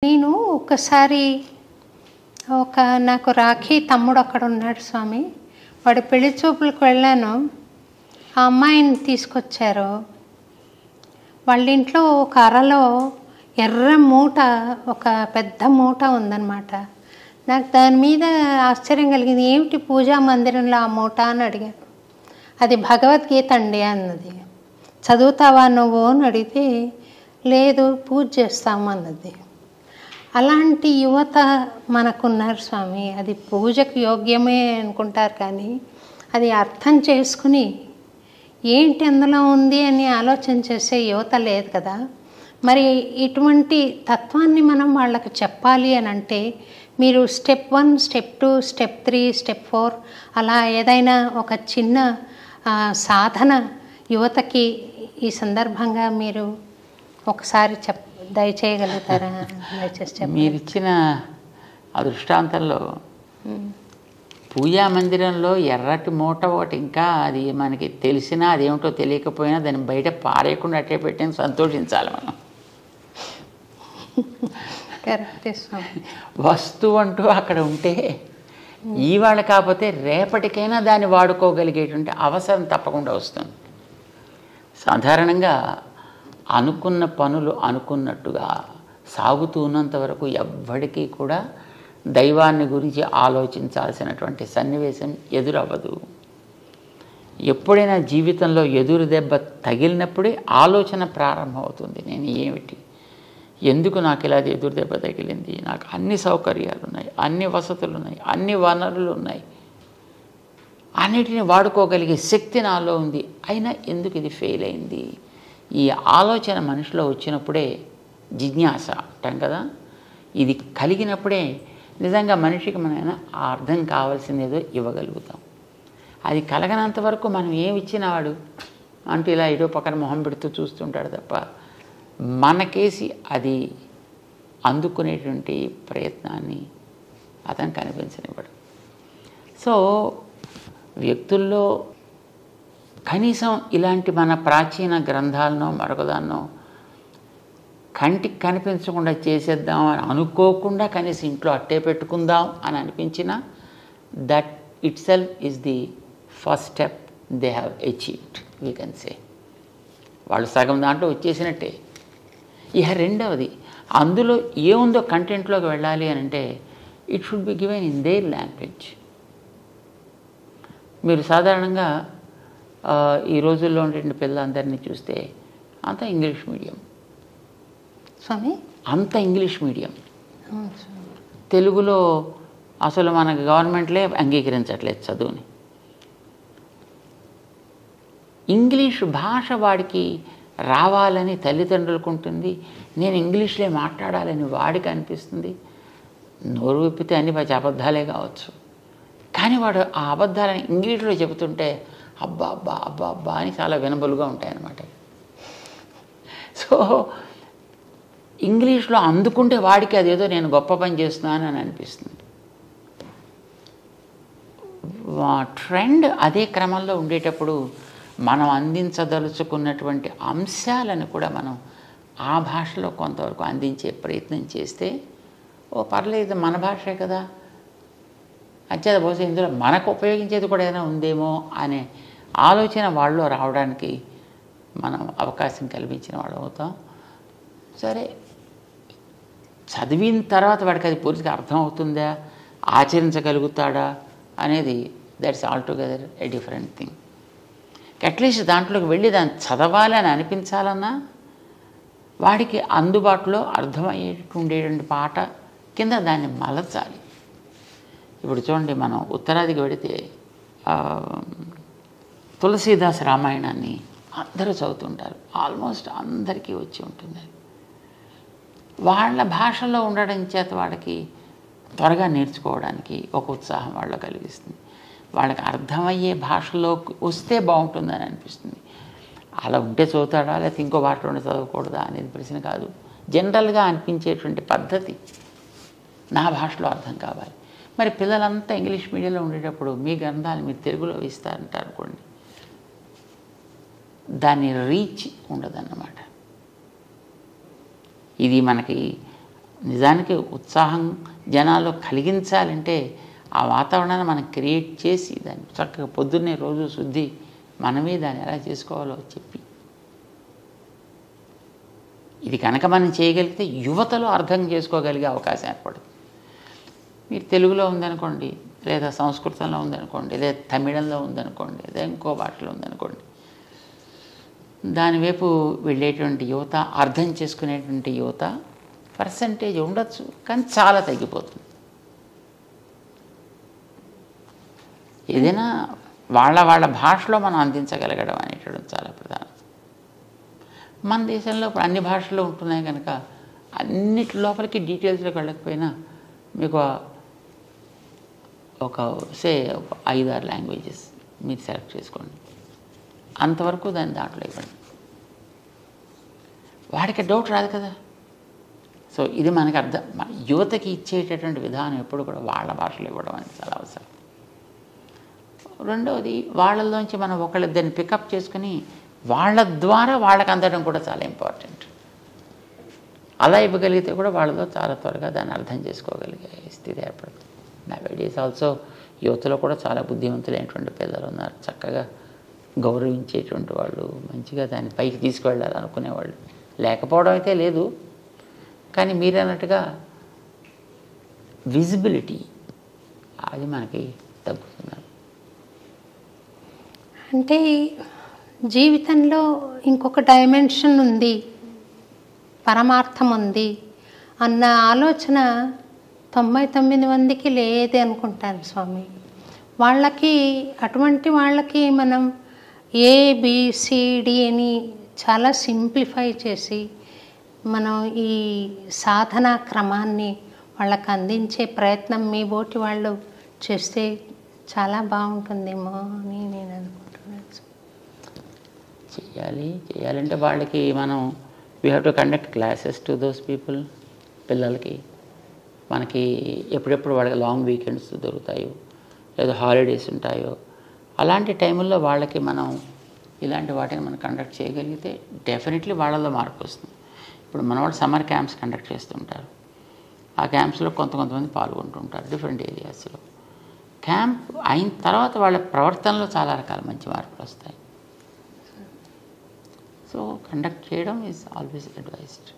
నేను ఒకసారి నాకు రాఖీ తమ్ముడు అక్కడ ఉన్నాడు స్వామి. వాడి పెళ్లి చూపులకు వెళ్ళాను. ఆ అమ్మాయిని తీసుకొచ్చారు. వాళ్ళ ఇంట్లో ఒక అరలో ఎర్ర మూట, ఒక పెద్ద మూట ఉందన్నమాట. నాకు దాని మీద ఆశ్చర్యం కలిగింది. ఏమిటి పూజా మందిరంలో ఆ మూట అని అడిగాను. అది భగవద్గీత అండి అన్నది. చదువుతావా నువ్వు అని అడిగితే లేదు పూజ చేస్తాము అన్నది. అలాంటి యువత మనకున్నారు స్వామి. అది పూజకు యోగ్యమే అనుకుంటారు, కానీ అది అర్థం చేసుకుని ఏంటి అందులో ఉంది అని ఆలోచన చేసే యువత లేదు కదా. మరి ఇటువంటి తత్వాన్ని మనం వాళ్ళకు చెప్పాలి అని అంటే మీరు స్టెప్ 1, స్టెప్ 2, స్టెప్ 3, స్టెప్ 4 అలా ఏదైనా ఒక చిన్న సాధన యువతకి ఈ సందర్భంగా మీరు ఒకసారి దయచేయగలుగుతారా? దయచేసి మీరు ఇచ్చిన ఆ దృష్టాంతంలో పూజా మందిరంలో ఎర్రటి మూట ఒకటి, ఇంకా అది మనకి తెలిసినా అదేమిటో తెలియకపోయినా దాన్ని బయట పారేయకుండా అట్టే పెట్టని సంతోషించాలి మనం. వస్తువు అంటూ అక్కడ ఉంటే ఇవాళ కాకపోతే రేపటికైనా దాన్ని వాడుకోగలిగేటువంటి అవసరం తప్పకుండా వస్తుంది. సాధారణంగా అనుకున్న పనులు అనుకున్నట్టుగా సాగుతూ ఉన్నంత వరకు ఎవ్వడికీ కూడా దైవాన్ని గురించి ఆలోచించాల్సినటువంటి సన్నివేశం ఎదురవ్వదు. ఎప్పుడైనా జీవితంలో ఎదురు దెబ్బ తగిలినప్పుడే ఆలోచన ప్రారంభమవుతుంది. నేను ఏమిటి, ఎందుకు నాకు ఇలా ఎదురు దెబ్బ తగిలింది, నాకు అన్ని సౌకర్యాలు ఉన్నాయి, అన్ని వసతులు ఉన్నాయి, అన్ని వనరులు ఉన్నాయి, అన్నిటిని వాడుకోగలిగే శక్తి నాలో ఉంది, అయినా ఎందుకు ఇది ఫెయిల్ అయింది? ఈ ఆలోచన మనిషిలో వచ్చినప్పుడే జిజ్ఞాస అంటాం కదా. ఇది కలిగినప్పుడే నిజంగా మనిషికి మనం అర్థం కావాల్సింది ఏదో ఇవ్వగలుగుతాం. అది కలగనంత వరకు మనం ఏమి ఇచ్చినా వాడు అంటూ ఇలా ఏదో పక్కన మొహం పెడుతూ చూస్తుంటాడు తప్ప మనకేసి అది అందుకునేటువంటి ప్రయత్నాన్ని అతను కనిపించనివ్వడు. సో వ్యక్తుల్లో కనీసం ఇలాంటి మన ప్రాచీన గ్రంథాలనో మరొకదాన్నో కంటికి కనిపించకుండా చేసేద్దాం అని అనుకోకుండా కనీసం ఇంట్లో అట్టే పెట్టుకుందాం అని అనిపించిన that it self is the first step they have achieved, we can say. వాళ్ళు సగం దాంట్లో వచ్చేసినట్టే. ఇక రెండవది, అందులో ఏముందో కంటెంట్లోకి వెళ్ళాలి అని అంటే it should be given in there language. మీరు సాధారణంగా ఈ రోజుల్లో ఉండే పిల్లలందరినీ చూస్తే అంత ఇంగ్లీష్ మీడియం స్వామి, అంత ఇంగ్లీష్ మీడియం. తెలుగులో అసలు మన గవర్నమెంట్లే అంగీకరించట్లేదు చదువుని. ఇంగ్లీష్ భాష వాడికి రావాలని తల్లిదండ్రులకు ఉంటుంది, నేను ఇంగ్లీష్లో మాట్లాడాలని వాడికి అనిపిస్తుంది. నోరు విప్పితే అన్ని అబద్ధాలే కావచ్చు, కానీ వాడు ఆ అబద్ధాలని ఇంగ్లీష్లో చెబుతుంటే అబ్బా అబ్బా అబ్బా అబ్బా అని చాలా వినబలుగా ఉంటాయన్నమాట. సో ఇంగ్లీష్లో అందుకుంటే వాడికి అదేదో నేను గొప్ప పని చేస్తున్నాను అని అనిపిస్తుంది. ట్రెండ్ అదే క్రమంలో ఉండేటప్పుడు మనం అందించదలుచుకున్నటువంటి అంశాలను కూడా మనం ఆ భాషలో కొంతవరకు అందించే ప్రయత్నం చేస్తే పర్లేదు మన భాషే కదా, అంచేత బహుశా ఇందులో మనకు ఉపయోగించేది కూడా ఏదైనా ఉందేమో అనే ఆలోచన వాళ్ళలో రావడానికి మనం అవకాశం కల్పించిన వాడు అవుతాం. సరే, చదివిన తర్వాత వాడికి అది పూర్తిగా అర్థమవుతుందా, ఆచరించగలుగుతాడా అనేది that's all together a different thing. At least దాంట్లోకి వెళ్ళి దాన్ని చదవాలి అని అనిపించాలన్నా వాడికి అందుబాటులో అర్థమయ్యేటువంటి పాట కింద దాన్ని మలచాలి. ఇప్పుడు చూడండి, మనం ఉత్తరాదికి వెళితే తులసీదాస్ రామాయణాన్ని అందరూ చదువుతుంటారు, ఆల్మోస్ట్ అందరికీ వచ్చి ఉంటుంది. వాళ్ళ భాషలో ఉండడం చేత వాడికి త్వరగా నేర్చుకోవడానికి ఒక ఉత్సాహం వాళ్ళ కలిగిస్తుంది. వాళ్ళకి అర్థమయ్యే భాషలోకి వస్తే బాగుంటుందని అనిపిస్తుంది. అలా ఉంటే చదువుతాడా లేకపోతే ఇంకో భాషలోనే చదవకూడదా అనేది ప్రశ్న కాదు. జనరల్గా అనిపించేటువంటి పద్ధతి నా భాషలో అర్థం కావాలి. మరి పిల్లలంతా ఇంగ్లీష్ మీడియంలో ఉండేటప్పుడు మీ గ్రంథాలు మీరు తెలుగులో ఇస్తారంటారు అనుకోండి, దాని రీచ్ ఉండదన్నమాట. ఇది మనకి నిజానికి ఉత్సాహం జనాల్లో కలిగించాలంటే ఆ వాతావరణాన్ని మనం క్రియేట్ చేసి దాన్ని చక్కగా పొద్దున్నే రోజు శుద్ధి మనమే దాన్ని ఎలా చేసుకోవాలో చెప్పి, ఇది కనుక మనం చేయగలిగితే యువతలో అర్థం చేసుకోగలిగే అవకాశం ఏర్పడుతుంది. మీరు తెలుగులో ఉందనుకోండి, లేదా సంస్కృతంలో ఉందనుకోండి, లేదా తమిళంలో ఉందనుకోండి, లేదా ఇంకో భాషలో ఉందనుకోండి, దానివైపు వెళ్ళేటువంటి యువత, అర్థం చేసుకునేటువంటి యువత పర్సంటేజ్ ఉండొచ్చు, కానీ చాలా తగ్గిపోతుంది. ఏదైనా వాళ్ళ భాషలో మనం అందించగలగడం అనేటువంటి చాలా ప్రధానం. మన దేశంలో ఇప్పుడు అన్ని భాషల్లో ఉంటున్నాయి కనుక అన్నిటి లోపలికి డీటెయిల్స్లోకి వెళ్ళకపోయినా మీకు ఒక 5-6 లాంగ్వేజెస్ మీరు సెలెక్ట్ చేసుకోండి, అంతవరకు దాన్ని దాంట్లో ఇవ్వండి. వాడికి డౌట్ రాదు కదా. సో ఇది మనకు యువతకి ఇచ్చేటటువంటి విధానం ఎప్పుడు కూడా వాళ్ళ భాషలో ఇవ్వడం అనేది చాలా అవసరం. రెండవది, వాళ్ళలోంచి మనం ఒకళ్ళిద్దరిని పికప్ చేసుకుని వాళ్ళ ద్వారా వాళ్ళకి అందడం కూడా చాలా ఇంపార్టెంట్. అలా ఇవ్వగలిగితే కూడా వాళ్ళలో చాలా త్వరగా దాన్ని అర్థం చేసుకోగలిగే స్థితి ఏర్పడుతుంది. నవేడేస్ ఆల్సో యువతలో కూడా చాలా బుద్ధిమంతులైనటువంటి పిల్లలు ఉన్నారు, చక్కగా గౌరవించేటువంటి వాళ్ళు, మంచిగా దాన్ని పైకి తీసుకువెళ్ళాలి అనుకునేవాళ్ళు లేకపోవడం అయితే లేదు. కానీ మీరు అన్నట్టుగా విజిబిలిటీ అది మనకి తగ్గుతున్నారు. అంటే జీవితంలో ఇంకొక డైమెన్షన్ ఉంది, పరమార్థం ఉంది అన్న ఆలోచన 99 మందికి లేదే అనుకుంటాను స్వామి. వాళ్ళకి అటువంటి వాళ్ళకి మనం ABCD అని చాలా సింప్లిఫై చేసి మనం ఈ సాధనా క్రమాన్ని వాళ్ళకి అందించే ప్రయత్నం మీ బోటి వాళ్ళు చేస్తే చాలా బాగుంటుందేమో అని నేను అనుకుంటున్నాను. చేయాలంటే వాళ్ళకి మనం we have to conduct classes to those people. పిల్లలకి మనకి ఎప్పుడెప్పుడు వాళ్ళకి లాంగ్ వీకెండ్స్ దొరుకుతాయో లేదా హాలిడేస్ ఉంటాయో అలాంటి టైముల్లో వాళ్ళకి మనం ఇలాంటి వాటిని మనం కండక్ట్ చేయగలిగితే డెఫినెట్లీ వాళ్ళలో మార్పు వస్తుంది. ఇప్పుడు మన వాళ్ళు సమ్మర్ క్యాంప్స్ కండక్ట్ చేస్తుంటారు. ఆ క్యాంప్స్లో కొంతమంది పాల్గొంటుంటారు డిఫరెంట్ ఏరియాస్లో. క్యాంప్ అయిన తర్వాత వాళ్ళ ప్రవర్తనలో చాలా రకాల మంచి మార్పులు వస్తాయి. సో కండక్ట్ చేయడం ఈజ్ ఆల్వేస్ అడ్వైజ్డ్.